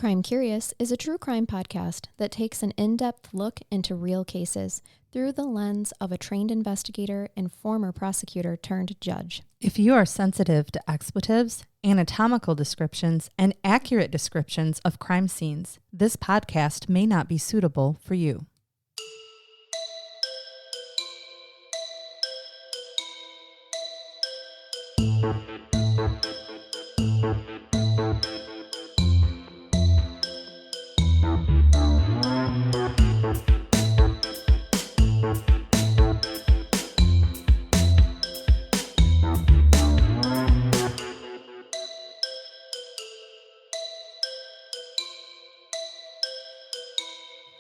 Crime Curious is a true crime podcast that takes an in-depth look into real cases through the lens of a trained investigator and former prosecutor turned judge. If you are sensitive to expletives, anatomical descriptions, and accurate descriptions of crime scenes, this podcast may not be suitable for you.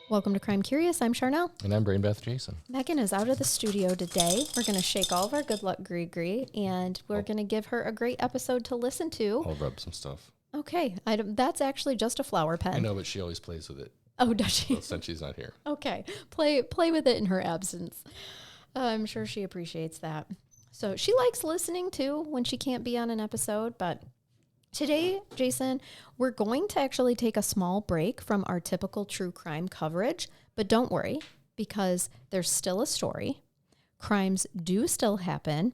Welcome to Crime Curious. I'm Charnell. And I'm Brainbath Jason. Megan is out of the studio today. We're going to shake all of our good luck gree-gree, and we're going to give her a great episode to listen to. I'll rub some stuff. Okay. That's actually just a flower pen. I know, but she always plays with it. Oh, does she? Since she's not here. Okay. Play with it in her absence. I'm sure she appreciates that. So she likes listening, too, when she can't be on an episode, but... Today, Jason, we're going to actually take a small break from our typical true crime coverage, but don't worry, because there's still a story. Crimes do still happen,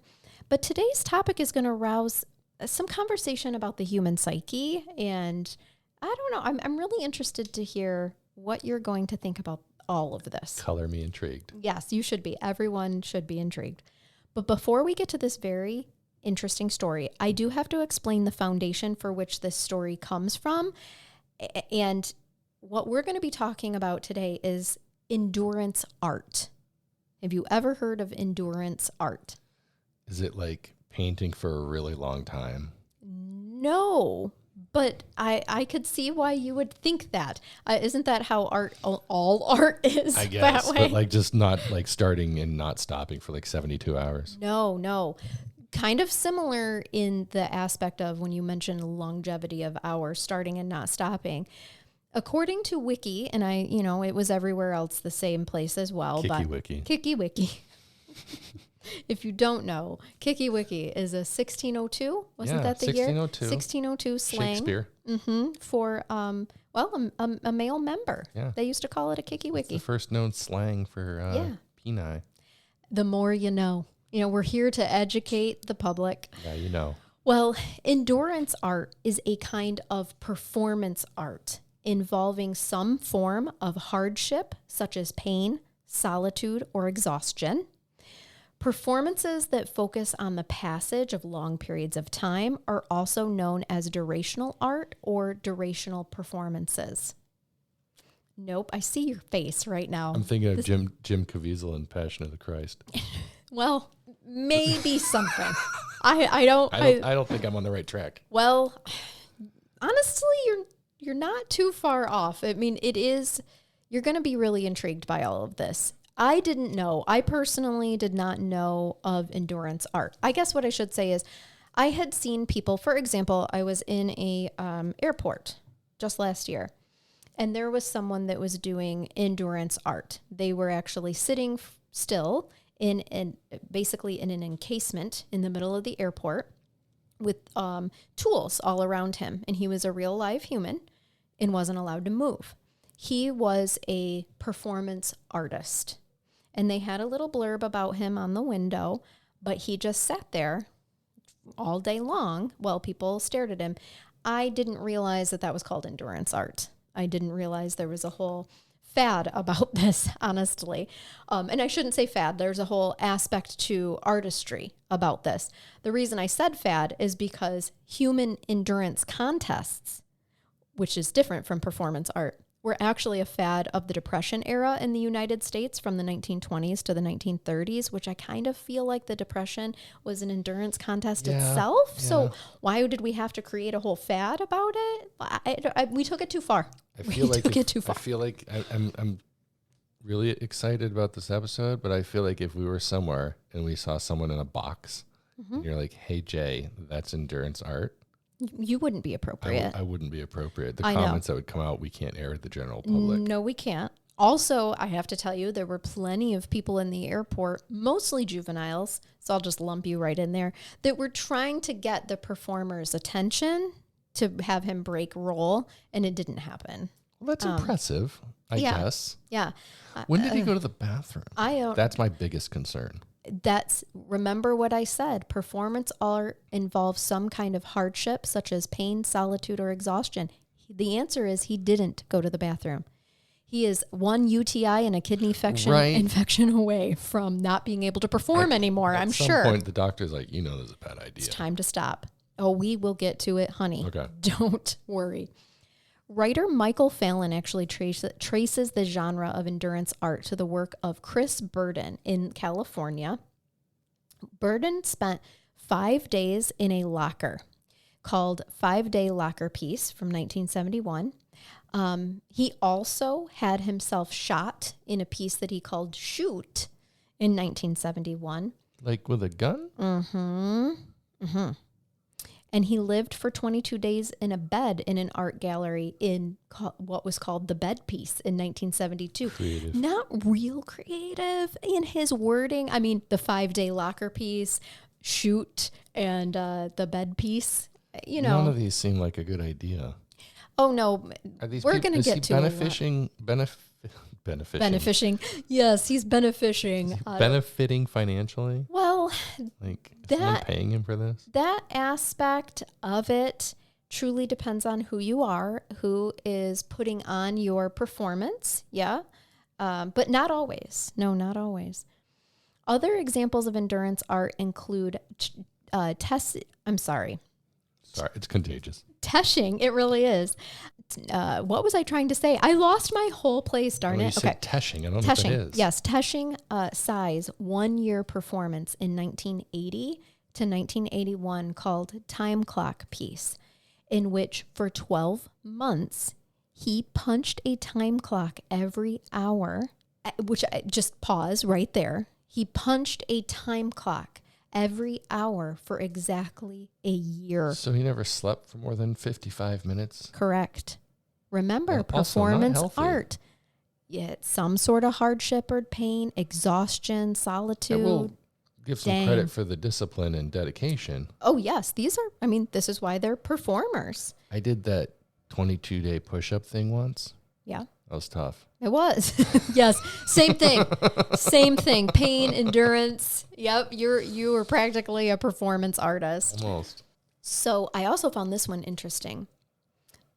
but today's topic is going to rouse some conversation about the human psyche, and I don't know, I'm really interested to hear what you're going to think about all of this. Color me intrigued. Yes, you should be. Everyone should be intrigued. But before we get to this very interesting story, I do have to explain the foundation for which this story comes from. And what we're going to be talking about today is endurance art. Have you ever heard of endurance art? Is it like painting for a really long time? No, but I could see why you would think that. Isn't that how all art is? I guess, that way? But like just not like starting and not stopping for like 72 hours. No. Kind of similar in the aspect of when you mentioned longevity of hours, starting and not stopping. According to Wiki, and it was everywhere else the same place as well. Kiki Wiki. If you don't know, Kiki Wiki is a 1602. Wasn't that the 1602. year? 1602 slang. Shakespeare. For a male member. Yeah. They used to call it a Kiki Wiki. It's the first known slang for peni. The more you know. We're here to educate the public. Yeah, you know. Well, endurance art is a kind of performance art involving some form of hardship, such as pain, solitude, or exhaustion. Performances that focus on the passage of long periods of time are also known as durational art or durational performances. Nope, I see your face right now. I'm thinking of Jim Caviezel in Passion of the Christ. Well, maybe something. I don't think I'm on the right track. Well, honestly, you're not too far off. I mean, you're going to be really intrigued by all of this. I personally did not know of endurance art. I guess what I should say is I had seen people, for example, I was in a airport just last year, and there was someone that was doing endurance art. They were actually sitting still basically in an encasement in the middle of the airport with tools all around him. And he was a real live human and wasn't allowed to move. He was a performance artist. And they had a little blurb about him on the window, but he just sat there all day long while people stared at him. I didn't realize that was called endurance art. I didn't realize there was a whole fad about this, honestly. And I shouldn't say fad. There's a whole aspect to artistry about this. The reason I said fad is because human endurance contests, which is different from performance art, were actually a fad of the Depression era in the United States from the 1920s to the 1930s, which I kind of feel like the Depression was an endurance contest itself. Yeah. So why did we have to create a whole fad about it? We took it too far. I feel like I'm really excited about this episode, but I feel like if we were somewhere and we saw someone in a box, and you're like, "Hey Jay, that's endurance art." You wouldn't be appropriate. I wouldn't be appropriate. The comments that would come out, we can't air at the general public. No, we can't. Also, I have to tell you, there were plenty of people in the airport, mostly juveniles, so I'll just lump you right in there, that were trying to get the performer's attention to have him break roll, and it didn't happen. Well, that's impressive, I guess. Yeah. When did he go to the bathroom? That's my biggest concern. Remember what I said. Performance art involves some kind of hardship, such as pain, solitude, or exhaustion. The answer is he didn't go to the bathroom. He is one UTI and a kidney infection away from not being able to perform anymore, I'm sure. At some point, the doctor's like, this is a bad idea. It's time to stop. Oh, we will get to it, honey. Okay. Don't worry. Writer Michael Phelan actually traces the genre of endurance art to the work of Chris Burden in California. Burden spent 5 days in a locker called 5-Day Locker Piece from 1971. He also had himself shot in a piece that he called Shoot in 1971. Like with a gun? Mm-hmm. Mm-hmm. And he lived for 22 days in a bed in an art gallery in what was called the Bed Piece in 1972. Creative. Not real creative in his wording. I mean, the 5-Day Locker Piece, Shoot, and the Bed Piece. None of these seem like a good idea. Oh, no. We're going to get to benefiting? Benefiting. Yes, he's benefiting. Benefiting financially? Well, like, is someone paying him for this? That aspect of it truly depends on who you are, who is putting on your performance. Yeah. But not always. No, not always. Other examples of endurance art include Sorry, it's contagious. Tesching, it really is. What was I trying to say? I lost my whole place, darn it. You said Tesching. I don't know what that is. Yes, Tesching Size 1-year performance in 1980 to 1981 called Time Clock Piece, in which for 12 months he punched a time clock every hour, which I just pause right there. He punched a time clock every hour for exactly a year. So he never slept for more than 55 minutes? Correct. Remember, performance art. Yeah, some sort of hardship or pain, exhaustion, solitude. I will give some credit for the discipline and dedication. Oh, yes. This is why they're performers. I did that 22-day push-up thing once. Yeah. That was tough. It was. Yes. Same thing. Same thing. Pain, endurance. Yep. You were practically a performance artist. Almost. So I also found this one interesting.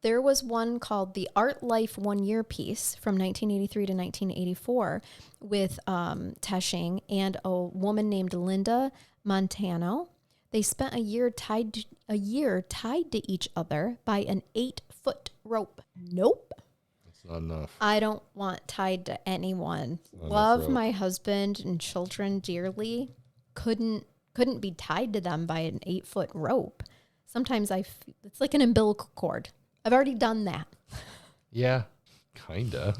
There was one called the Art Life 1-Year Piece from 1983 to 1984 with Tesching and a woman named Linda Montano. They spent a year tied to each other by an 8-foot rope. Nope. Not enough. I don't want tied to anyone. Love my husband and children dearly. Couldn't be tied to them by an 8-foot rope. Sometimes it's like an umbilical cord. I've already done that. Yeah, kinda.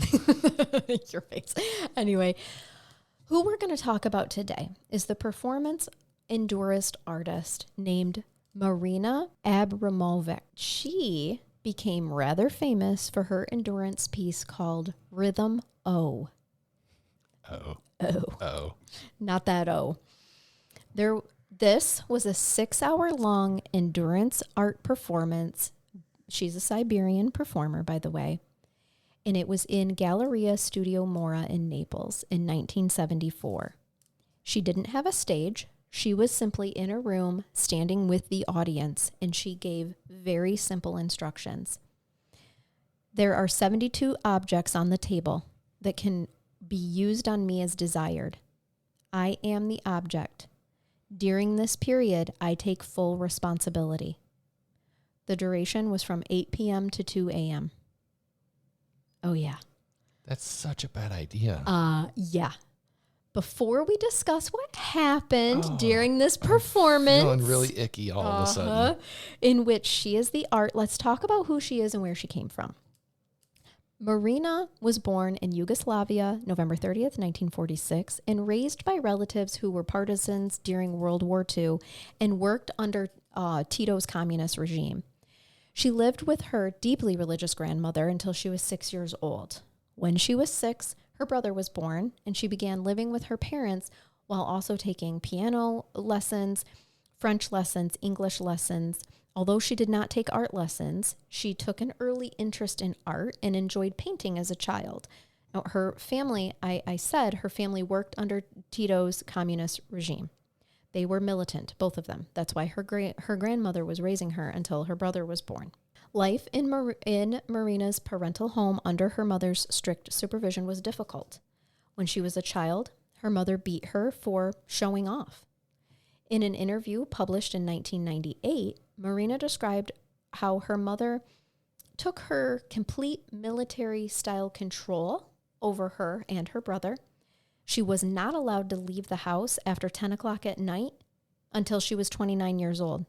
Your face. Anyway, who we're going to talk about today is the performance endurance artist named Marina Abramovic. She became rather famous for her endurance piece called Rhythm O. Oh. Not that O. This was a 6-hour-long endurance art performance. She's a Siberian performer, by the way. And it was in Galleria Studio Mora in Naples in 1974. She didn't have a stage. She was simply in a room standing with the audience, and she gave very simple instructions. There are 72 objects on the table that can be used on me as desired. I am the object. During this period, I take full responsibility. The duration was from 8 p.m. to 2 a.m. Oh, yeah. That's such a bad idea. Yeah. Before we discuss what happened during this performance. I'm feeling really icky all of a sudden. In which she is the art. Let's talk about who she is and where she came from. Marina was born in Yugoslavia, November 30th, 1946, and raised by relatives who were partisans during World War II and worked under Tito's communist regime. She lived with her deeply religious grandmother until she was 6 years old. When she was 6, her brother was born, and she began living with her parents while also taking piano lessons, French lessons, English lessons, Although she did not take art lessons, she took an early interest in art and enjoyed painting as a child. Now, her family, I said, her family worked under Tito's communist regime. They were militant, both of them. That's why her grandmother was raising her until her brother was born. Life in Marina's parental home under her mother's strict supervision was difficult. When she was a child, her mother beat her for showing off. In an interview published in 1998, Marina described how her mother took her complete military-style control over her and her brother. She was not allowed to leave the house after 10 o'clock at night until she was 29 years old.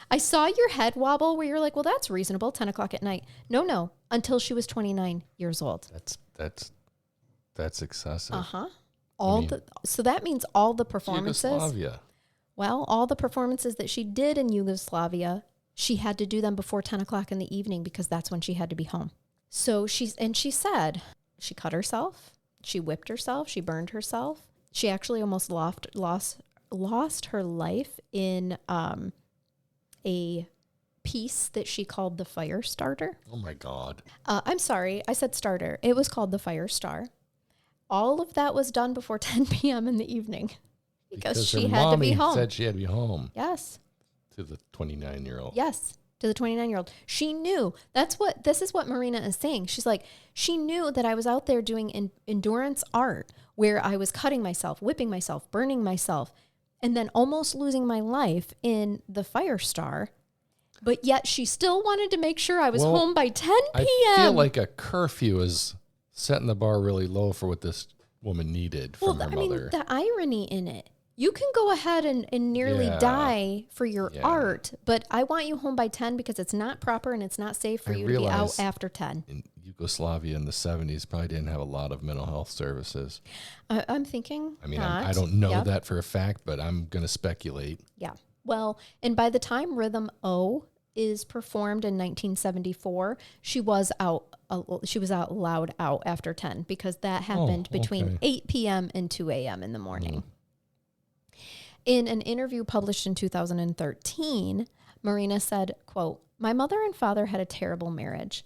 I saw your head wobble where you're like, well, that's reasonable, 10 o'clock at night. No, until she was 29 years old. That's excessive. Uh-huh. So that means all the performances. Yugoslavia. Well, all the performances that she did in Yugoslavia, she had to do them before 10 o'clock in the evening because that's when she had to be home. So she said she cut herself, she whipped herself, she burned herself. She actually almost lost her life in a piece that she called the Fire Starter. Oh my God. I'm sorry, I said starter. It was called the Fire Star. All of that was done before 10 p.m. in the evening because she had to be home. Said she had to be home. Yes. To the 29-year-old. Yes, to the 29-year-old. She knew. This is what Marina is saying. She's like, she knew that I was out there doing endurance art where I was cutting myself, whipping myself, burning myself, and then almost losing my life in the Fire Star. But yet she still wanted to make sure I was home by 10 p.m. I feel like a curfew is setting the bar really low for what this woman needed from her mother. I mean, the irony in it. You can go ahead and nearly die for your art, but I want you home by 10 because it's not proper and it's not safe for you to be out after 10. In Yugoslavia in the 70s, probably didn't have a lot of mental health services. I'm thinking I mean, I don't know that for a fact, but I'm going to speculate. Yeah. Well, and by the time Rhythm O is performed in 1974, she was allowed out after 10 because that happened between 8 p.m. and 2 a.m. in the morning. In an interview published in 2013, Marina said, quote, "My mother and father had a terrible marriage."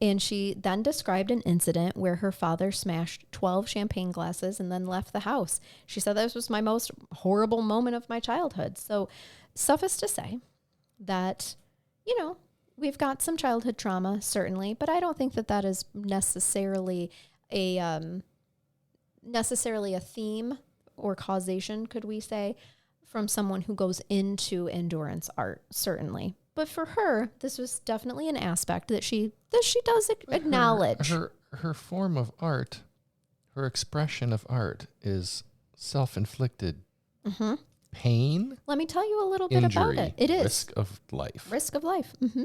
And she then described an incident where her father smashed 12 champagne glasses and then left the house. She said, "This was my most horrible moment of my childhood." So suffice to say that, we've got some childhood trauma, certainly, but I don't think that is necessarily a theme or causation, could we say, from someone who goes into endurance art, certainly. But for her, this was definitely an aspect that she does acknowledge. Her form of art, her expression of art is self-inflicted pain. Let me tell you a little bit about it. It is. Risk of life. Risk of life. Mm-hmm.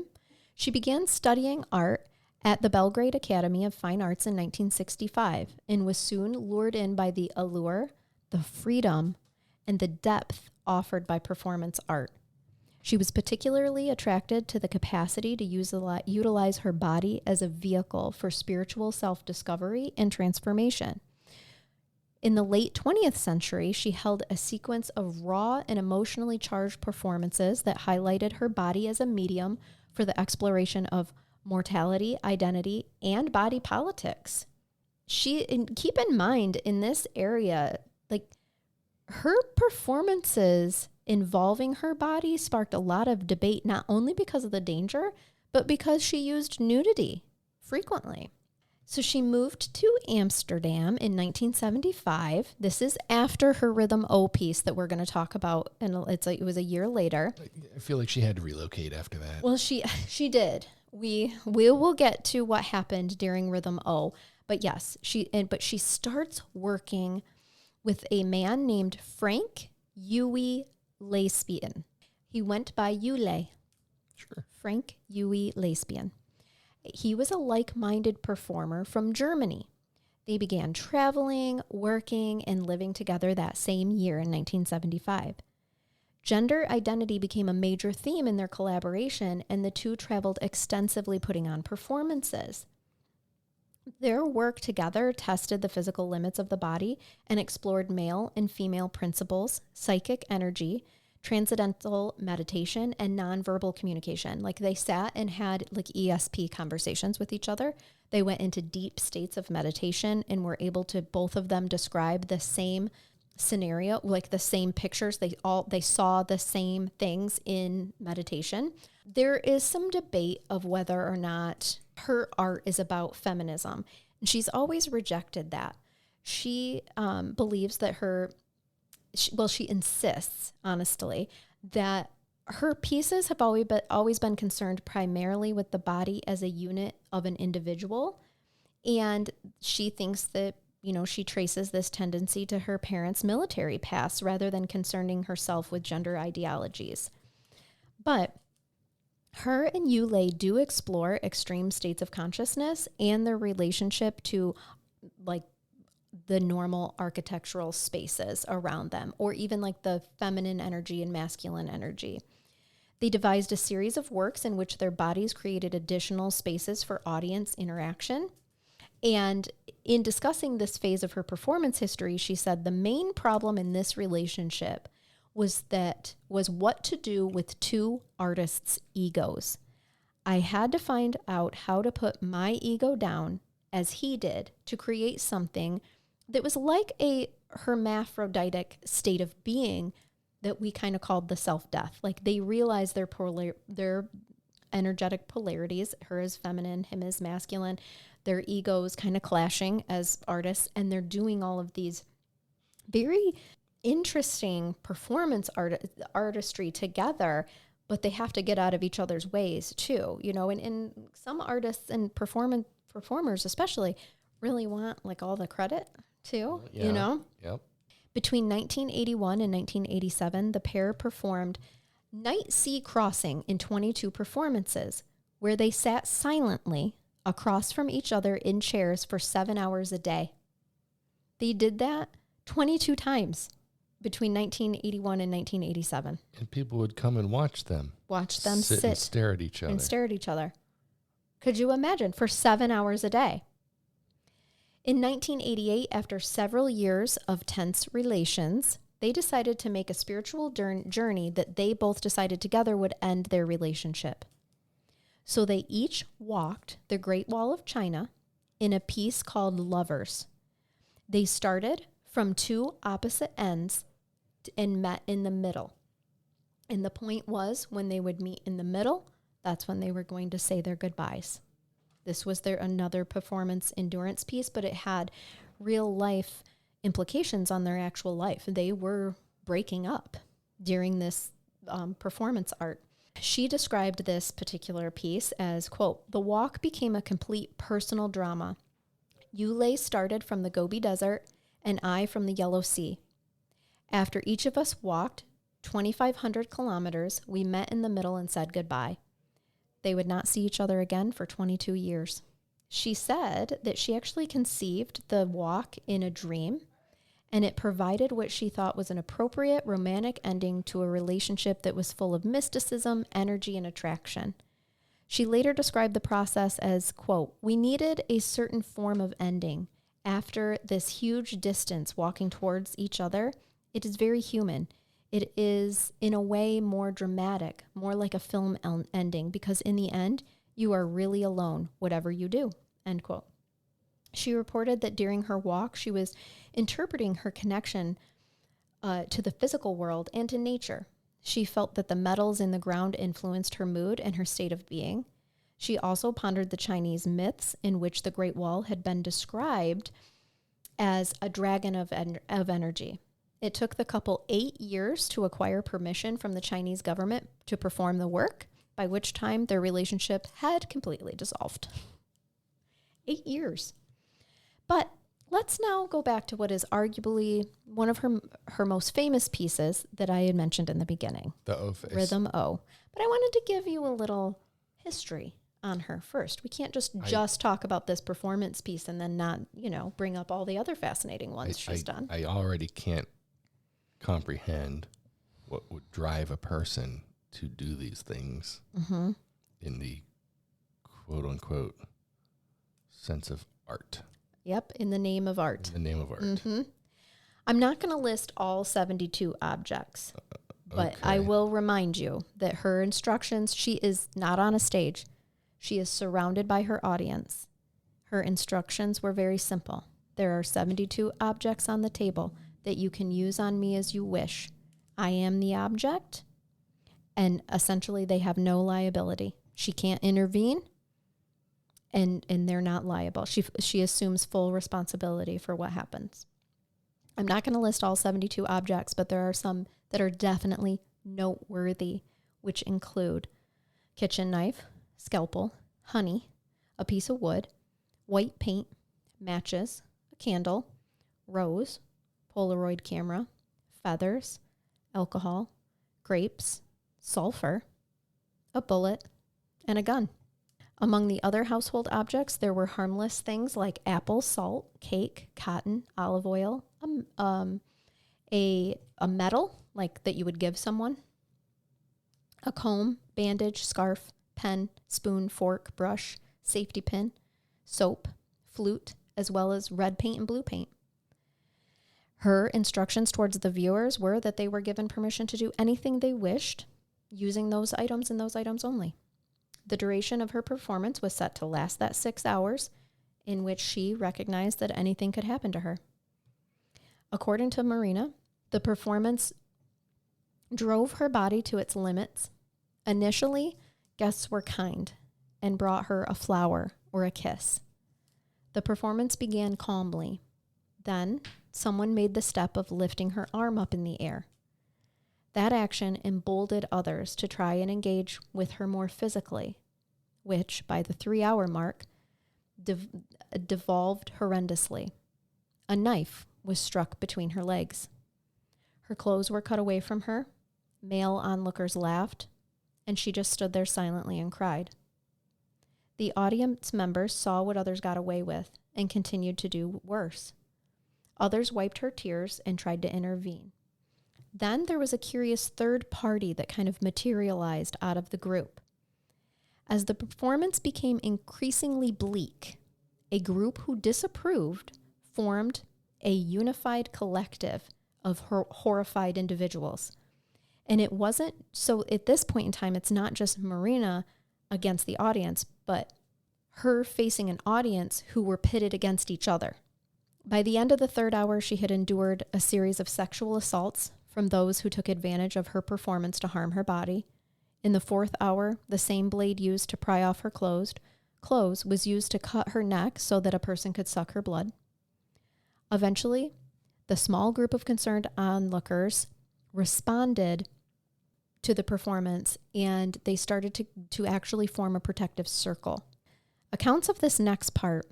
She began studying art at the Belgrade Academy of Fine Arts in 1965 and was soon lured in by the allure, the freedom, and the depth offered by performance art. She was particularly attracted to the capacity to utilize her body as a vehicle for spiritual self-discovery and transformation. In the late 20th century, she held a sequence of raw and emotionally charged performances that highlighted her body as a medium for the exploration of mortality, identity, and body politics. Keep in mind, in this area, her performances involving her body sparked a lot of debate, not only because of the danger, but because she used nudity frequently. So she moved to Amsterdam in 1975. This is after her Rhythm O piece that we're going to talk about, and it was a year later. I feel like she had to relocate after that. Well, she did. We will get to what happened during Rhythm O, but yes, she starts working with a man named Frank Huey Lespian. He went by Yule. Sure. Frank Huey Lespian. He was a like-minded performer from Germany. They began traveling, working, and living together that same year in 1975. Gender identity became a major theme in their collaboration, and the two traveled extensively putting on performances. Their work together tested the physical limits of the body and explored male and female principles, psychic energy, transcendental meditation, and nonverbal communication. Like they sat and had like ESP conversations with each other. They went into deep states of meditation and were able to, both of them, describe the same scenario, like the same pictures. They saw the same things in meditation. There is some debate of whether or not her art is about feminism, and she's always rejected that. She believes that she insists, honestly, that her pieces have always been concerned primarily with the body as a unit of an individual. And she thinks that, she traces this tendency to her parents' military past rather than concerning herself with gender ideologies. But her and Yulei do explore extreme states of consciousness and their relationship to like the normal architectural spaces around them, or even like the feminine energy and masculine energy. They devised a series of works in which their bodies created additional spaces for audience interaction. And in discussing this phase of her performance history, she said the main problem in this relationship was what to do with two artists' egos. I had to find out how to put my ego down, as he did, to create something that was like a hermaphroditic state of being that we kind of called the self-death. Like they realized their energetic polarities, her as feminine, him as masculine, their egos kind of clashing as artists, and they're doing all of these very interesting performance artistry together, but they have to get out of each other's ways too, and some artists and performers especially really want like all the credit too, Yep. Between 1981 and 1987, the pair performed Night Sea Crossing in 22 performances, where they sat silently across from each other in chairs for 7 hours a day. They did that 22 times between 1981 and 1987. And people would come and watch them. Sit and stare at each other. Could you imagine? For 7 hours a day. In 1988, after several years of tense relations, they decided to make a spiritual journey that they both decided together would end their relationship. So they each walked the Great Wall of China in a piece called Lovers. They started from two opposite ends and met in the middle. And the point was, when they would meet in the middle, that's when they were going to say their goodbyes. This was another performance endurance piece, but it had real life implications on their actual life. They were breaking up during this performance art. She described this particular piece as, quote, "The walk became a complete personal drama. Yulei started from the Gobi Desert and I from the Yellow Sea. After each of us walked 2,500 kilometers, we met in the middle and said goodbye. They would not see each other again for 22 years. She said that she actually conceived the walk in a dream, and it provided what she thought was an appropriate romantic ending to a relationship that was full of mysticism, energy, and attraction. She later described the process as, quote, "We needed a certain form of ending. After this huge distance walking towards each other, it is very human. It is, in a way, more dramatic, more like a film ending, because in the end, you are really alone, whatever you do," end quote. She reported that during her walk, she was interpreting her connection to the physical world and to nature. She felt that the metals in the ground influenced her mood and her state of being. She also pondered the Chinese myths in which the Great Wall had been described as a dragon of energy. It took the couple 8 years to acquire permission from the Chinese government to perform the work, by which time their relationship had completely dissolved. 8 years. But let's now go back to what is arguably one of her most famous pieces that I had mentioned in the beginning. The O face. Rhythm O. But I wanted to give you a little history on her first. We can't just talk about this performance piece and then not, bring up all the other fascinating ones she's done. I already can't comprehend what would drive a person to do these things in the quote unquote sense of art. Yep, in the name of art. In the name of art. I'm not going to list all 72 objects, But I will remind you that her instructions, she is not on a stage. She is surrounded by her audience. Her instructions were very simple. There are 72 objects on the table that you can use on me as you wish. I am the object, and essentially they have no liability. She can't intervene, and they're not liable. She assumes full responsibility for what happens. I'm not going to list all 72 objects, but there are some that are definitely noteworthy, which include kitchen knife, scalpel, honey, a piece of wood, white paint, matches, a candle, rose, Polaroid camera, feathers, alcohol, grapes, sulfur, a bullet, and a gun. Among the other household objects, there were harmless things like apple, salt, cake, cotton, olive oil, a medal like that you would give someone, a comb, bandage, scarf, pen, spoon, fork, brush, safety pin, soap, flute, as well as red paint and blue paint. Her instructions towards the viewers were that they were given permission to do anything they wished using those items and those items only. The duration of her performance was set to last that 6 hours, in which she recognized that anything could happen to her. According to Marina, the performance drove her body to its limits. Initially, guests were kind and brought her a flower or a kiss. The performance began calmly. Then, someone made the step of lifting her arm up in the air. That action emboldened others to try and engage with her more physically, which, by the 3-hour mark, devolved horrendously. A knife was struck between her legs. Her clothes were cut away from her, male onlookers laughed, and she just stood there silently and cried. The audience members saw what others got away with and continued to do worse. Others wiped her tears and tried to intervene. Then there was a curious third party that kind of materialized out of the group. As the performance became increasingly bleak, a group who disapproved formed a unified collective of horrified individuals. And it wasn't, so at this point in time, it's not just Marina against the audience, but her facing an audience who were pitted against each other. By the end of the 3rd hour, she had endured a series of sexual assaults from those who took advantage of her performance to harm her body. In the 4th hour, the same blade used to pry off her clothes was used to cut her neck so that a person could suck her blood. Eventually, the small group of concerned onlookers responded to the performance, and they started to actually form a protective circle. Accounts of this next part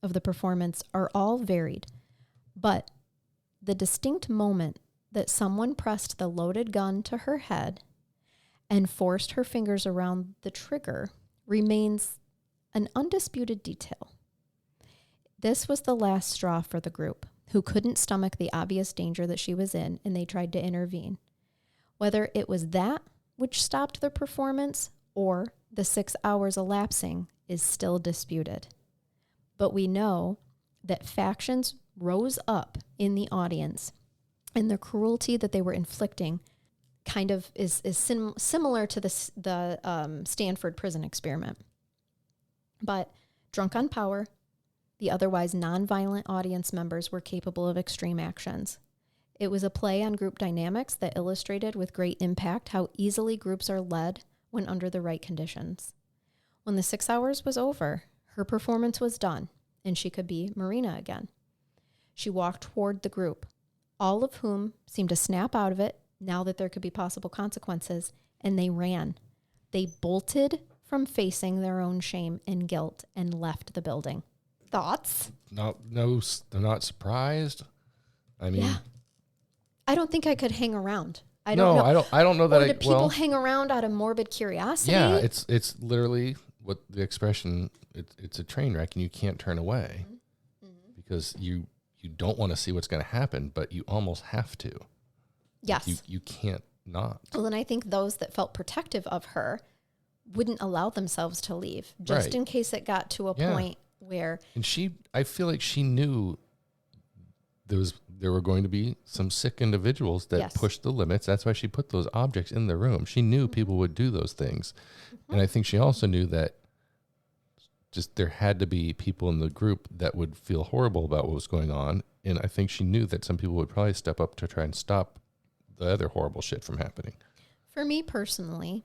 of the performance are all varied, but the distinct moment that someone pressed the loaded gun to her head and forced her fingers around the trigger remains an undisputed detail. This was the last straw for the group, who couldn't stomach the obvious danger that she was in, and they tried to intervene. Whether it was that which stopped the performance or the 6 hours elapsing is still disputed. But we know that factions rose up in the audience, and the cruelty that they were inflicting kind of is similar to the Stanford prison experiment. But drunk on power, the otherwise nonviolent audience members were capable of extreme actions. It was a play on group dynamics that illustrated with great impact how easily groups are led when under the right conditions. When the 6 hours was over, her performance was done, and she could be Marina again. She walked toward the group, all of whom seemed to snap out of it now that there could be possible consequences, and they ran. They bolted from facing their own shame and guilt and left the building. Thoughts? No, they're not surprised. I mean, yeah. I don't think I could hang around. I don't know that. Or do people hang around out of morbid curiosity? Yeah, it's literally what the expression. It's a train wreck, and you can't turn away because you don't want to see what's going to happen, but you almost have to. Yes, you can't not. Well, and I think those that felt protective of her wouldn't allow themselves to leave, just in case it got to a point where. And I feel like she knew there were going to be some sick individuals that Yes. pushed the limits. That's why she put those objects in the room. She knew people would do those things. And I think she also knew that just there had to be people in the group that would feel horrible about what was going on. And I think she knew that some people would probably step up to try and stop the other horrible shit from happening. For me personally,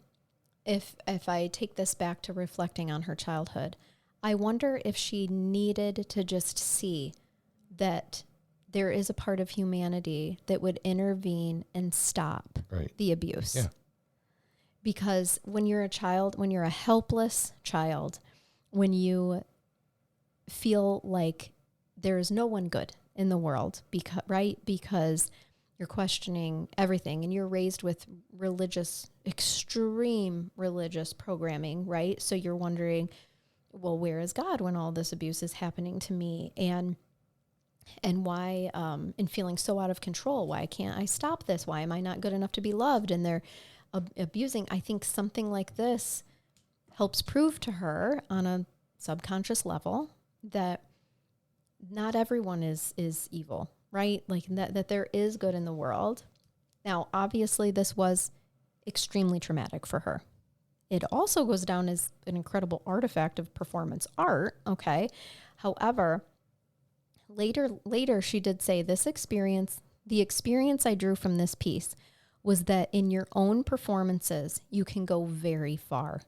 if I take this back to reflecting on her childhood, I wonder if she needed to just see that there is a part of humanity that would intervene and stop the abuse. Yeah. Because when you're a child, when you're a helpless child, when you feel like there is no one good in the world, because you're questioning everything and you're raised with extreme religious programming, right? So you're wondering, well, where is God when all this abuse is happening to me? And why, and feeling so out of control. Why can't I stop this? Why am I not good enough to be loved? And they're abusing. I think something like this helps prove to her on a subconscious level that not everyone is evil, right? Like that there is good in the world. Now, obviously, this was extremely traumatic for her. It also goes down as an incredible artifact of performance art, okay? However, Later, she did say the experience I drew from this piece was that in your own performances, you can go very far.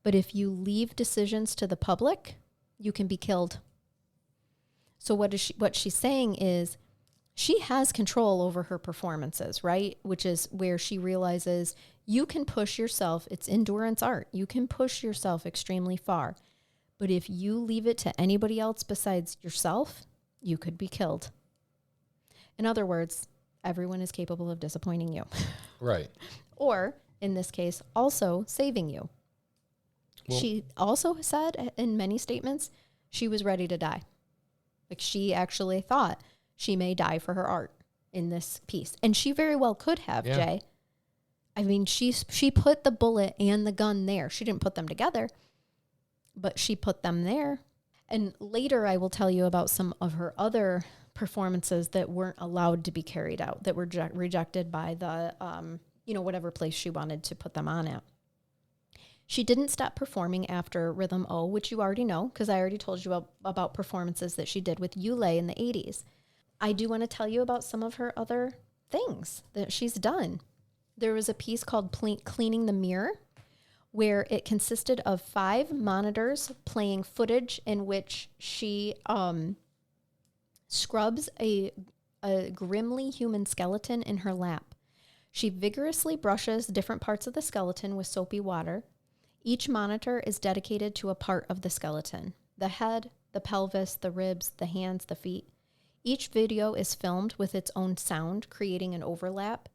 But if you leave decisions to the public, you can be killed. So what she's saying is she has control over her performances, right? Which is where she realizes you can push yourself. It's endurance art. You can push yourself extremely far. But if you leave it to anybody else besides yourself, you could be killed. In other words, everyone is capable of disappointing you. Right. Or, in this case, also saving you. Well, she also said in many statements, she was ready to die. Like she actually thought she may die for her art in this piece. And she very well could have, Jay. I mean, she put the bullet and the gun there. She didn't put them together, but she put them there. And later I will tell you about some of her other performances that weren't allowed to be carried out, that were rejected by the, whatever place she wanted to put them on at. She didn't stop performing after Rhythm O, which you already know, because I already told you about performances that she did with Yule in the 80s. I do want to tell you about some of her other things that she's done. There was a piece called Cleaning the Mirror, where it consisted of 5 monitors playing footage in which she scrubs a grimly human skeleton in her lap. She vigorously brushes different parts of the skeleton with soapy water. Each monitor is dedicated to a part of the skeleton: the head, the pelvis, the ribs, the hands, the feet. Each video is filmed with its own sound, creating an overlap.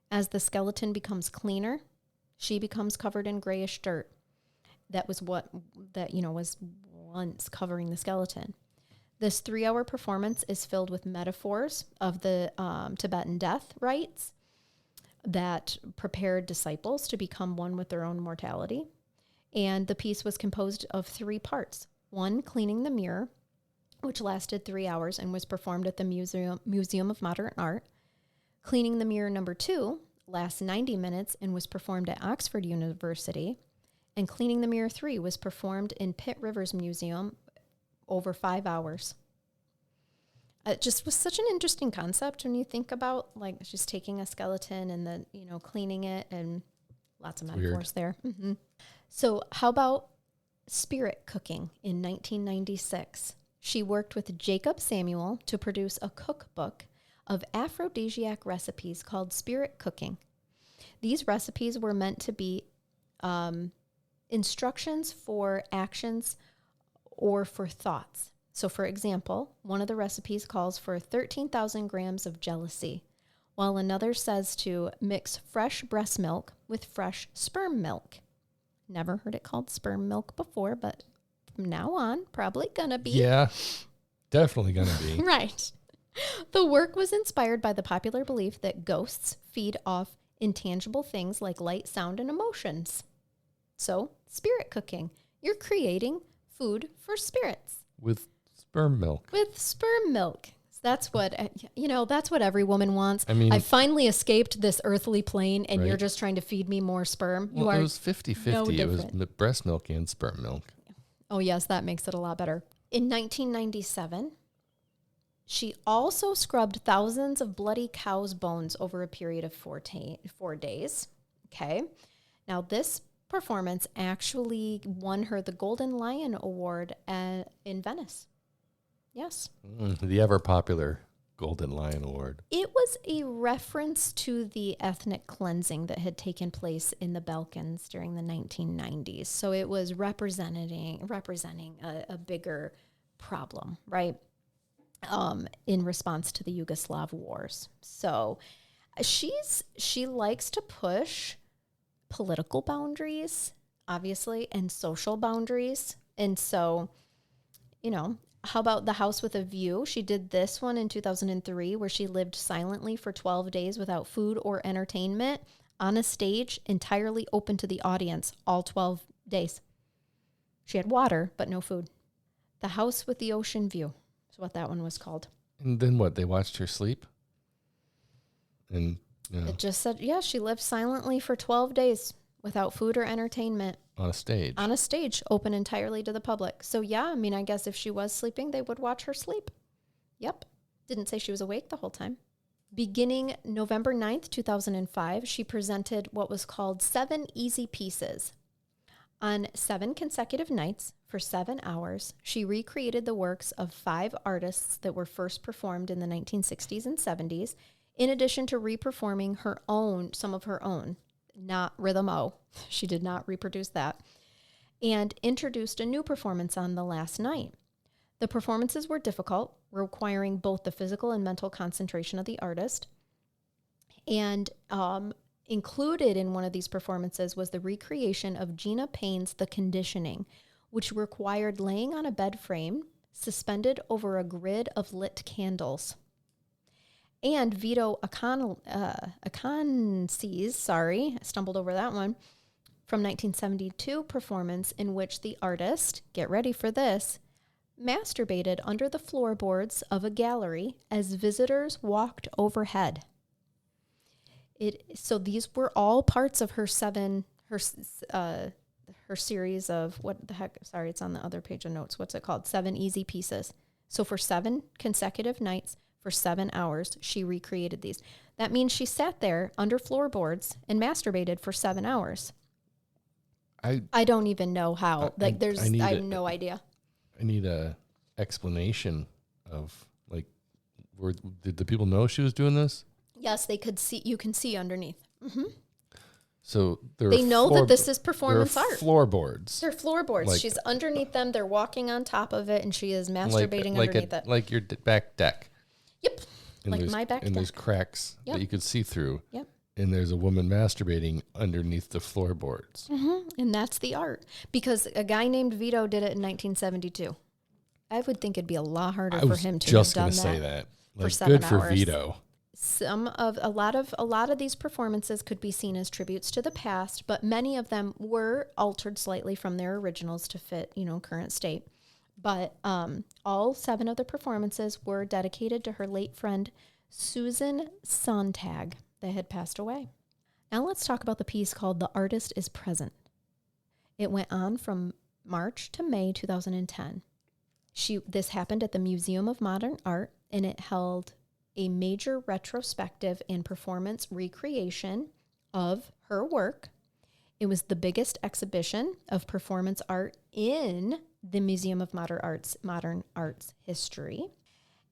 As the skeleton becomes cleaner, she becomes covered in grayish dirt. That was was once covering the skeleton. This 3-hour performance is filled with metaphors of the Tibetan death rites that prepared disciples to become one with their own mortality. And the piece was composed of 3 parts. 1, Cleaning the Mirror, which lasted 3 hours and was performed at the Museum of Modern Art. Cleaning the Mirror number 2 lasts 90 minutes and was performed at Oxford University. And Cleaning the Mirror 3 was performed in Pitt Rivers Museum over 5 hours. It just was such an interesting concept when you think about like just taking a skeleton and then, cleaning it, and lots of metaphors there. Mm-hmm. So how about spirit cooking in 1996? She worked with Jacob Samuel to produce a cookbook of aphrodisiac recipes called Spirit Cooking. These recipes were meant to be instructions for actions or for thoughts. So, for example, one of the recipes calls for 13,000 grams of jealousy, while another says to mix fresh breast milk with fresh sperm milk. Never heard it called sperm milk before, but from now on, probably gonna be. Yeah, definitely gonna be. Right. The work was inspired by the popular belief that ghosts feed off intangible things like light, sound, and emotions. So, spirit cooking. You're creating food for spirits. With sperm milk. With sperm milk. That's what, that's what every woman wants. I mean, I finally escaped this earthly plane and you're Right. just trying to feed me more sperm. well, You are. it was 50-50. no It was different. breast milk and sperm milk. Oh, yes, that makes it a lot better. In 1997, she also scrubbed thousands of bloody cow's bones over a period of 4 days. Okay. Now, this performance actually won her the Golden Lion Award in Venice. Yes. The ever popular Golden Lion Award. It was a reference to the ethnic cleansing that had taken place in the Balkans during the 1990s. So it was representing a bigger problem, right? In response to the Yugoslav wars. So she likes to push political boundaries, obviously, and social boundaries. And so, how about The House with a View? She did this one in 2003 where she lived silently for 12 days without food or entertainment on a stage entirely open to the audience all 12 days. She had water, but no food. The House with the Ocean View is what that one was called. And then what? They watched her sleep? And It just said, she lived silently for 12 days without food or entertainment. on a stage. On a stage, open entirely to the public. So I guess if she was sleeping, they would watch her sleep. Yep. Didn't say she was awake the whole time. Beginning November 9th, 2005, she presented what was called 7 Easy Pieces. On 7 consecutive nights, for 7 hours, she recreated the works of 5 artists that were first performed in the 1960s and 70s, in addition to reperforming some of her own, not Rhythm O. She did not reproduce that, and introduced a new performance on the last night. The performances were difficult, requiring both the physical and mental concentration of the artist. And included in one of these performances was the recreation of Gina Payne's The Conditioning, which required laying on a bed frame suspended over a grid of lit candles. And Vito Aconsi's, I stumbled over that one, from 1972 performance in which the artist, get ready for this, masturbated under the floorboards of a gallery as visitors walked overhead. So these were all parts of her series of, what the heck, sorry, it's on the other page of notes. What's it called? 7 Easy Pieces. So for 7 consecutive nights, for 7 hours, she recreated these. That means she sat there under floorboards and masturbated for 7 hours. I don't even know how. I have no idea. I need a explanation of, did the people know she was doing this? Yes, they could see. You can see underneath. Mm-hmm. So they know that this is performance art. Floorboards. They're floorboards. She's underneath them. They're walking on top of it, and she is masturbating underneath it. Like your back deck. Yep. Like my back deck. And there's cracks that you could see through. Yep. And there's a woman masturbating underneath the floorboards. Mm-hmm. And that's the art. Because a guy named Vito did it in 1972. I would think it'd be a lot harder for him to have done that. I was just going to say that. For 7 hours. Good for Vito. A lot of these performances could be seen as tributes to the past, but many of them were altered slightly from their originals to fit, current state. But all 7 of the performances were dedicated to her late friend Susan Sontag that had passed away. Now let's talk about the piece called "The Artist is Present." It went on from March to May 2010. This happened at the Museum of Modern Art, and it held a major retrospective and performance recreation of her work. It was the biggest exhibition of performance art in the Museum of Modern Art's history.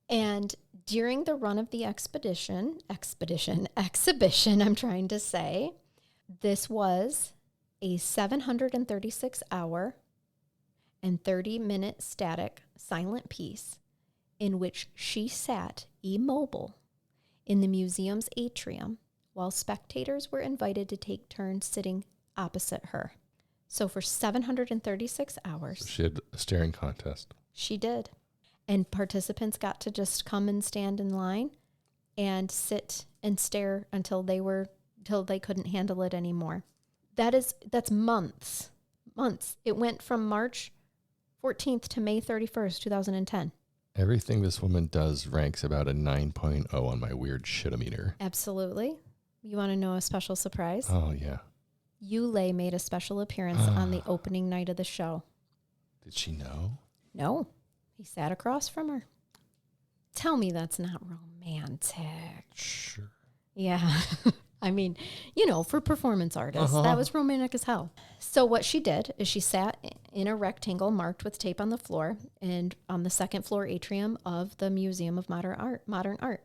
And during the run of the exhibition, I'm trying to say, this was a 736-hour and 30-minute static silent piece in which she sat immobile in the museum's atrium while spectators were invited to take turns sitting opposite her. So for 736 hours. So she had a staring contest. She did. And participants got to just come and stand in line and sit and stare until they couldn't handle it anymore. That's months. It went from March 14th to May 31st, 2010. Everything this woman does ranks about a 9.0 on my weird shit-o-meter. Absolutely. You want to know a special surprise? Oh, yeah. Yulei made a special appearance on the opening night of the show. Did she know? No. He sat across from her. Tell me that's not romantic. Sure. Yeah. I mean, for performance artists, that was romantic as hell. So what she did is she sat in a rectangle marked with tape on the floor and on the second floor atrium of the Museum of Modern Art.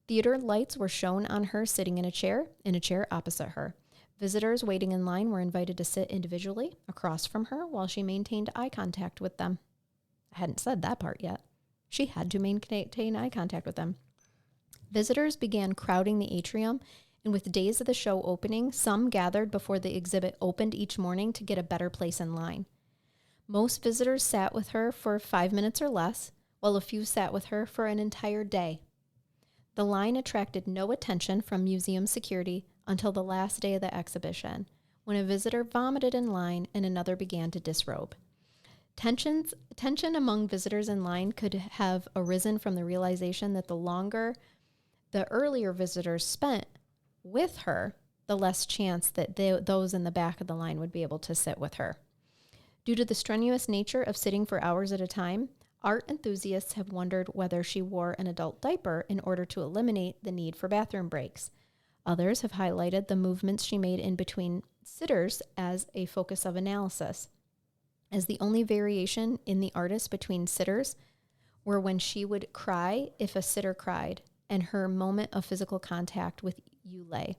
Theater lights were shown on her sitting in a chair opposite her. Visitors waiting in line were invited to sit individually across from her while she maintained eye contact with them. I hadn't said that part yet. She had to maintain eye contact with them. Visitors began crowding the atrium, and with days of the show opening, some gathered before the exhibit opened each morning to get a better place in line. Most visitors sat with her for 5 minutes or less, while a few sat with her for an entire day. The line attracted no attention from museum security until the last day of the exhibition, when a visitor vomited in line and another began to disrobe. Tension among visitors in line could have arisen from the realization that the earlier visitors spent with her, the less chance that those in the back of the line would be able to sit with her. Due to the strenuous nature of sitting for hours at a time, art enthusiasts have wondered whether she wore an adult diaper in order to eliminate the need for bathroom breaks. Others have highlighted the movements she made in between sitters as a focus of analysis, as the only variation in the artist between sitters were when she would cry if a sitter cried, and her moment of physical contact with Yulei,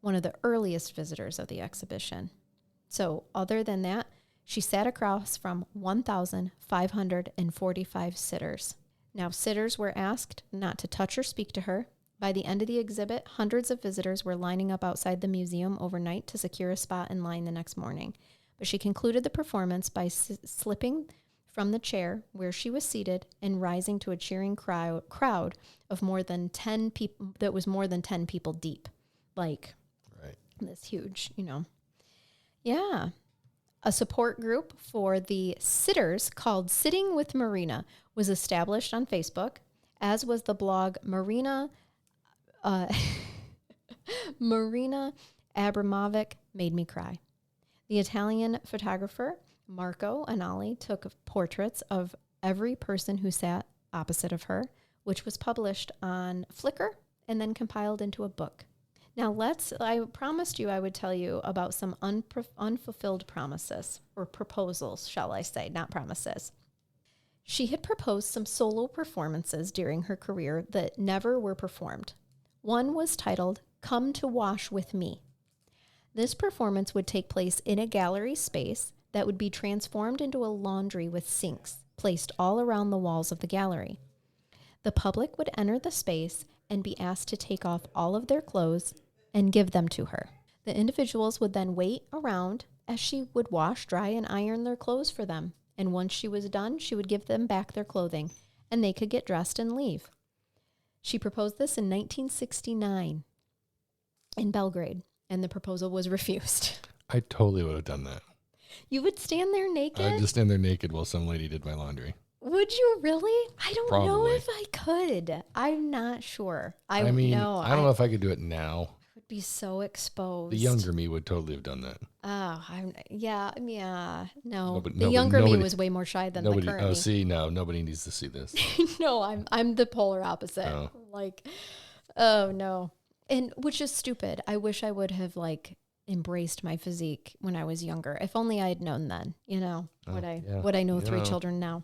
one of the earliest visitors of the exhibition. So other than that, she sat across from 1,545 sitters. Now, sitters were asked not to touch or speak to her. By the end of the exhibit, hundreds of visitors were lining up outside the museum overnight to secure a spot in line the next morning. But she concluded the performance by slipping from the chair where she was seated and rising to a cheering crowd of more than 10 people, that was more than 10 people deep. Like, right. This huge, Yeah. A support group for the sitters called Sitting with Marina was established on Facebook, as was the blog Marina Abramovic Made Me Cry. The Italian photographer Marco Anali took portraits of every person who sat opposite of her, which was published on Flickr and then compiled into a book. Now I promised you I would tell you about some unfulfilled promises, or proposals, shall I say, not promises. She had proposed some solo performances during her career that never were performed. One was titled, Come to Wash with Me. This performance would take place in a gallery space that would be transformed into a laundry with sinks placed all around the walls of the gallery. The public would enter the space and be asked to take off all of their clothes and give them to her. The individuals would then wait around as she would wash, dry, and iron their clothes for them. And once she was done, she would give them back their clothing, and they could get dressed and leave. She proposed this in 1969 in Belgrade, and the proposal was refused. I totally would have done that. You would stand there naked? I'd just stand there naked while some lady did my laundry. Would you really? I don't know Probably. if I could. I'm not sure. I don't know if I could do it now. Would be so exposed. The younger me would totally have done that. Oh, yeah. No, Nobody, younger me was way more shy than the current me. Oh, see, no, nobody needs to see this. No, I'm the polar opposite. Oh. Oh no, and which is stupid. I wish I would have embraced my physique when I was younger. If only I had known then. What I know 3 children now.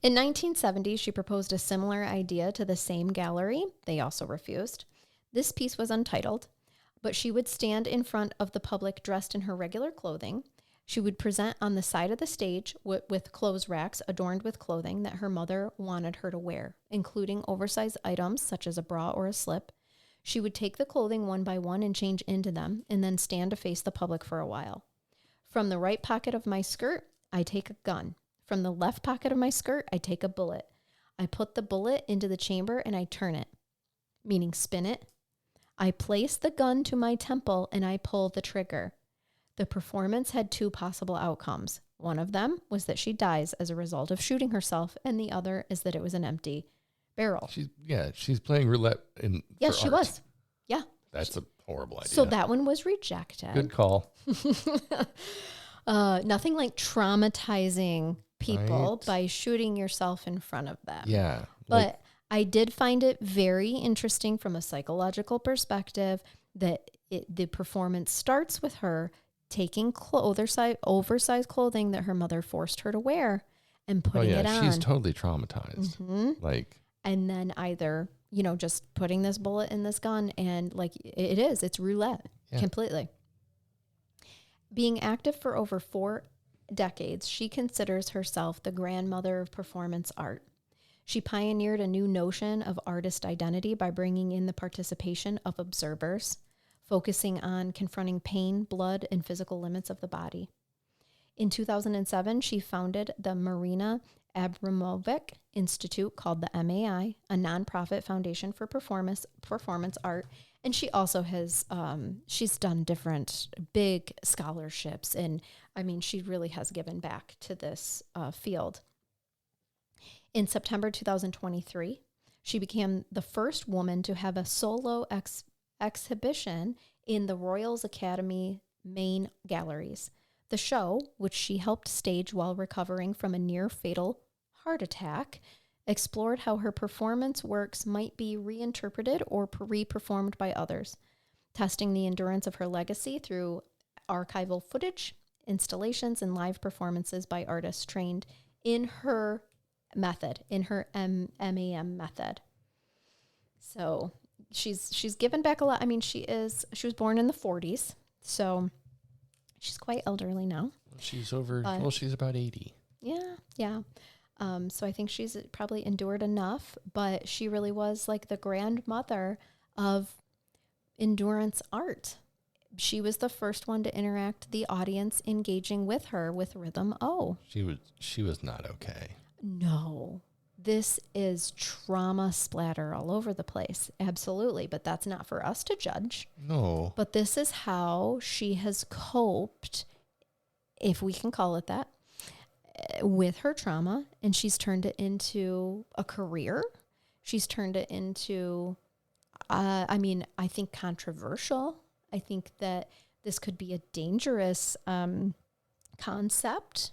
In 1970, she proposed a similar idea to the same gallery. They also refused. This piece was untitled, but she would stand in front of the public dressed in her regular clothing. She would present on the side of the stage with clothes racks adorned with clothing that her mother wanted her to wear, including oversized items such as a bra or a slip. She would take the clothing one by one and change into them, and then stand to face the public for a while. From the right pocket of my skirt, I take a gun. From the left pocket of my skirt, I take a bullet. I put the bullet into the chamber and I turn it, meaning spin it. I place the gun to my temple and I pull the trigger. The performance had 2 possible outcomes. One of them was that she dies as a result of shooting herself, and the other is that it was an empty barrel. She's playing roulette in. Yes, she was. Yeah. That's a horrible idea. So that one was rejected. Good call. Nothing like traumatizing people Right. by shooting yourself in front of them. Yeah. But I did find it very interesting from a psychological perspective that the performance starts with her taking oversized clothing that her mother forced her to wear and putting it on. She's totally traumatized. And then either, just putting this bullet in this gun and it's roulette completely. Being active for over 4 decades, she considers herself the grandmother of performance art. She pioneered a new notion of artist identity by bringing in the participation of observers, focusing on confronting pain, blood, and physical limits of the body. In 2007, she founded the Marina Abramovic Institute, called the MAI, a nonprofit foundation for performance art. And she also has, she's done different big scholarships. And she really has given back to this field. In September 2023, she became the first woman to have a solo exhibition in the Royals Academy main galleries. The show, which she helped stage while recovering from a near-fatal heart attack, explored how her performance works might be reinterpreted or re-performed by others, testing the endurance of her legacy through archival footage, installations, and live performances by artists trained in her method, in her MAM method. So she's given back a lot. She was born in the 40s, so she's quite elderly now. She's she's about 80. Yeah. So I think she's probably endured enough, but she really was like the grandmother of endurance art. She was the first one to interact the audience engaging with her with Rhythm O. She was not okay. No. This is trauma splatter all over the place. Absolutely. But that's not for us to judge. No. But this is how she has coped, if we can call it that, with her trauma. And she's turned it into a career. She's turned it into, I think controversial. I think that this could be a dangerous concept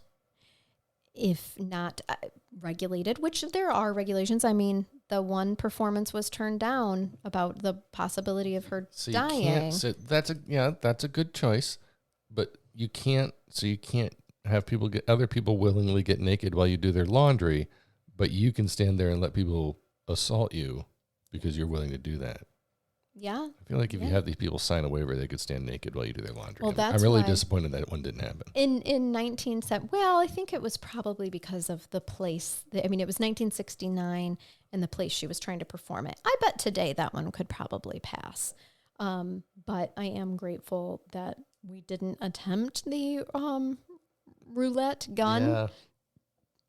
if not regulated, which there are regulations. The one performance was turned down about the possibility of her dying. That's a good choice, but you can't have other people willingly get naked while you do their laundry, but you can stand there and let people assault you because you're willing to do that. Yeah. I feel like if you have these people sign a waiver, they could stand naked while you do their laundry. Well, I'm really disappointed that one didn't happen. In 1970, I think it was probably because of the place. It was 1969 and the place she was trying to perform it. I bet today that one could probably pass. But I am grateful that we didn't attempt the roulette gun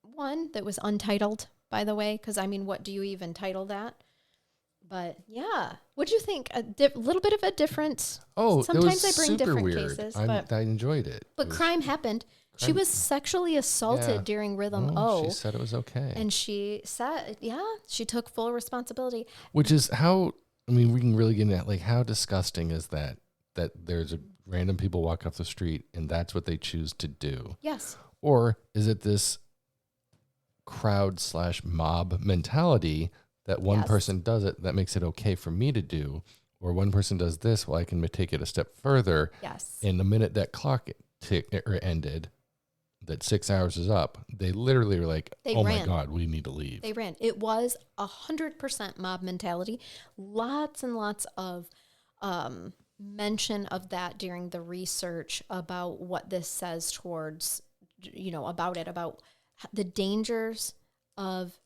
one that was untitled, by the way, because what do you even title that? But yeah, what'd you think? A little bit of a different. Sometimes I bring different weird. cases, I enjoyed it. But crime happened. She was sexually assaulted during Rhythm O. She said it was okay, and she said, she took full responsibility. Which is how we can really get into how disgusting is that there's random people walk off the street and that's what they choose to do. Yes. Or is it this crowd/mob mentality? That one person does it, that makes it okay for me to do. Or one person does this, I can take it a step further. Yes. And the minute that clock ended, that 6 hours is up, they literally were like, my God, we need to leave. They ran. It was 100% mob mentality. Lots and lots of mention of that during the research about what this says towards, about the dangers of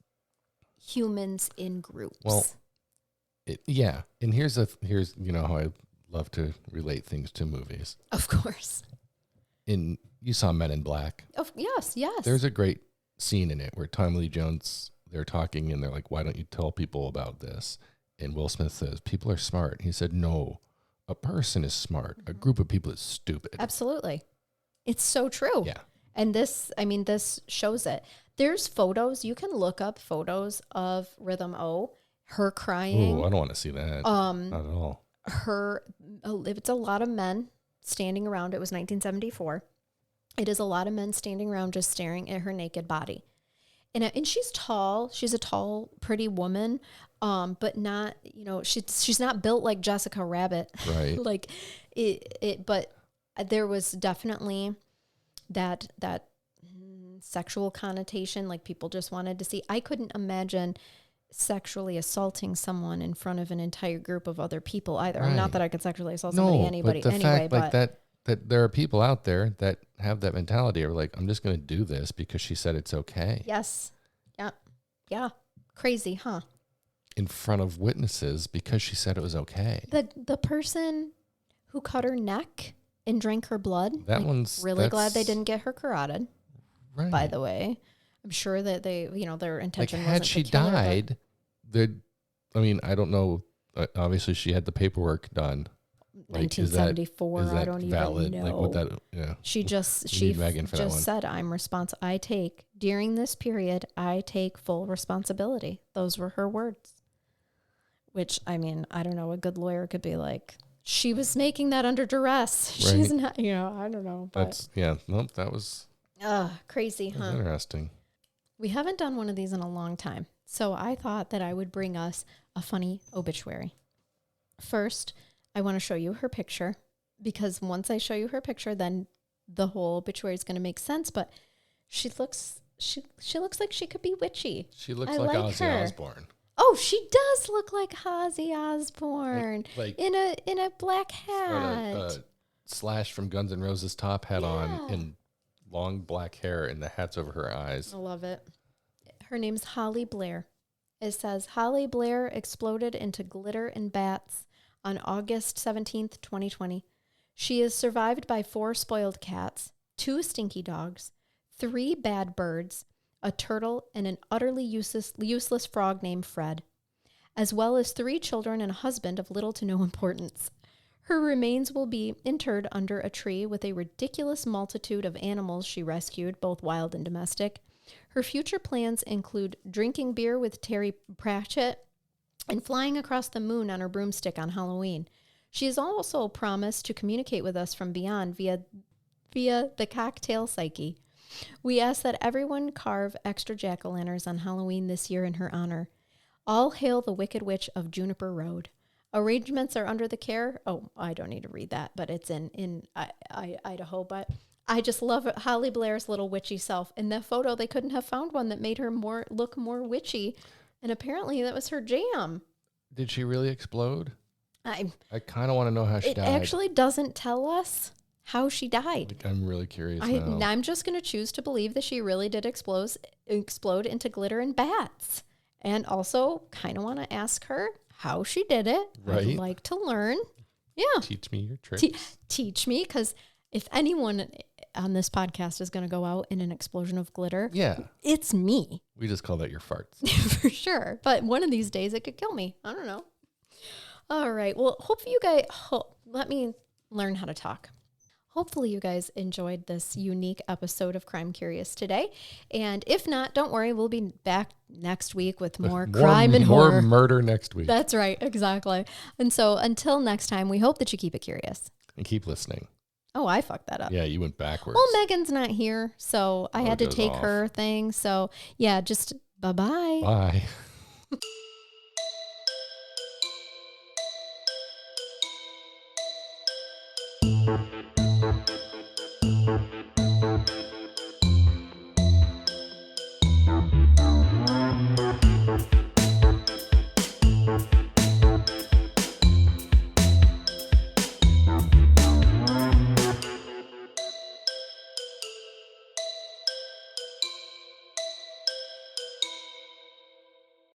humans in groups. Well, and here's how I love to relate things to movies. Of course. You saw Men in Black. Oh yes. There's a great scene in it where Tommy Lee Jones, they're talking and they're like, "Why don't you tell people about this?" And Will Smith says, "People are smart." He said, "No, a person is smart. A group of people is stupid." Absolutely, it's so true. Yeah. And this shows it. There's photos. You can look up photos of Rhythm O, her crying. Oh, I don't want to see that. Not at all. It's a lot of men standing around. It was 1974. It is a lot of men standing around just staring at her naked body. And she's tall. She's a tall, pretty woman, but not, she's not built like Jessica Rabbit. Right. Like but there was definitely that sexual connotation, like people just wanted to see. I couldn't imagine sexually assaulting someone in front of an entire group of other people either. Right. Not that I could sexually assault anybody but the anyway, fact, like that there are people out there that have that mentality of like, I'm just going to do this because she said it's okay. Yes. Yeah. Yeah. Crazy, huh? In front of witnesses because she said it was okay. The person who cut her neck and drank her blood. That's glad they didn't get her carotid. Right. By the way, I'm sure that they, their intention had wasn't she to kill her, died, I don't know. Obviously, she had the paperwork done. 1974. Is that I don't valid? even know. Like what that? Yeah. She just said, "I'm responsible. During this period, I take full responsibility." Those were her words. Which, I don't know. A good lawyer could be like, she was making that under duress. Right. She's not. I don't know. But that was crazy, huh? Interesting. We haven't done one of these in a long time, so I thought that I would bring us a funny obituary. First, I want to show you her picture, because once I show you her picture, then the whole obituary is going to make sense. But she looks like she could be witchy. She looks like Ozzy Osbourne. Oh, she does look like Ozzy Osbourne, like in a black hat. Slash from Guns N' Roses top hat on, and long black hair, and the hat's over her eyes. I love it. Her name's Holly Blair. It says, Holly Blair exploded into glitter and bats on August 17th, 2020. She is survived by 4 spoiled cats, 2 stinky dogs, 3 bad birds, a turtle, and an utterly useless frog named Fred, as well as 3 children and a husband of little to no importance. Her remains will be interred under a tree with a ridiculous multitude of animals she rescued, both wild and domestic. Her future plans include drinking beer with Terry Pratchett and flying across the moon on her broomstick on Halloween. She has also promised to communicate with us from beyond via the cocktail psyche. We ask that everyone carve extra jack-o'-lanterns on Halloween this year in her honor. All hail the Wicked Witch of Juniper Road. Arrangements are under the care. Oh, I don't need to read that, but it's in Idaho. But I just love it. Holly Blair's little witchy self. In that photo, they couldn't have found one that made her look more witchy. And apparently that was her jam. Did she really explode? I kind of want to know how she died. It actually doesn't tell us how she died. I'm really curious now. I'm just going to choose to believe that she really did explode into glitter and bats. And also kind of want to ask her how she did it. Right. I'd like to learn. Yeah. Teach me your tricks. Teach me, because if anyone on this podcast is going to go out in an explosion of glitter, it's me. We just call that your farts. For sure. But one of these days it could kill me. I don't know. All right. Well, hopefully you guys, let me learn how to talk. Hopefully you guys enjoyed this unique episode of Crime Curious today. And if not, don't worry. We'll be back next week with more crime and horror. More murder next week. That's right. Exactly. And so until next time, we hope that you keep it curious. And keep listening. Oh, I fucked that up. Yeah, you went backwards. Well, Megan's not here, so I had to take her thing. So yeah, just bye-bye. Bye.